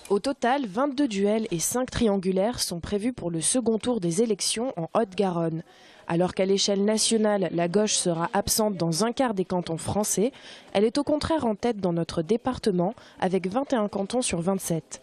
Au total, 22 duels et 5 triangulaires sont prévus pour le second tour des élections en Haute-Garonne. Alors qu'à l'échelle nationale, la gauche sera absente dans un quart des cantons français, elle est au contraire en tête dans notre département avec 21 cantons sur 27.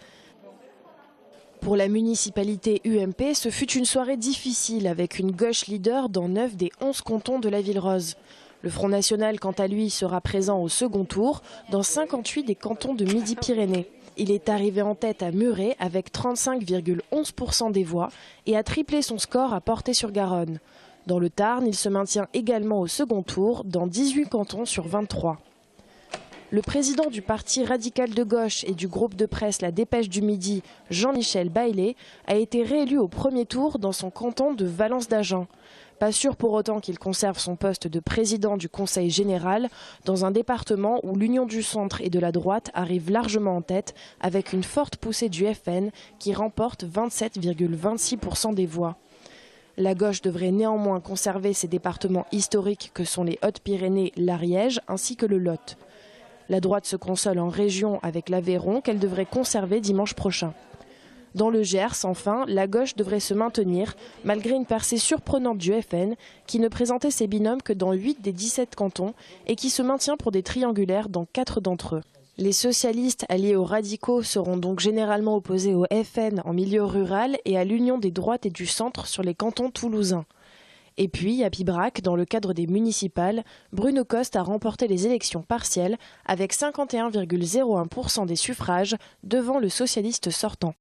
Pour la municipalité UMP, ce fut une soirée difficile avec une gauche leader dans 9 des 11 cantons de la Ville Rose. Le Front National, quant à lui, sera présent au second tour dans 58 des cantons de Midi-Pyrénées. Il est arrivé en tête à Muret avec 35,11% des voix et a triplé son score à Portet-sur-Garonne. Dans le Tarn, il se maintient également au second tour dans 18 cantons sur 23. Le président du parti radical de gauche et du groupe de presse La Dépêche du Midi, Jean-Michel Baillet, a été réélu au premier tour dans son canton de Valence-d'Agen. Pas sûr pour autant qu'il conserve son poste de président du Conseil général dans un département où l'Union du centre et de la droite arrive largement en tête avec une forte poussée du FN qui remporte 27,26% des voix. La gauche devrait néanmoins conserver ses départements historiques que sont les Hautes-Pyrénées, l'Ariège ainsi que le Lot. La droite se console en région avec l'Aveyron qu'elle devrait conserver dimanche prochain. Dans le Gers, enfin, la gauche devrait se maintenir malgré une percée surprenante du FN qui ne présentait ses binômes que dans 8 des 17 cantons et qui se maintient pour des triangulaires dans 4 d'entre eux. Les socialistes alliés aux radicaux seront donc généralement opposés au FN en milieu rural et à l'union des droites et du centre sur les cantons toulousains. Et puis, à Pibrac, dans le cadre des municipales, Bruno Coste a remporté les élections partielles avec 51,01% des suffrages devant le socialiste sortant.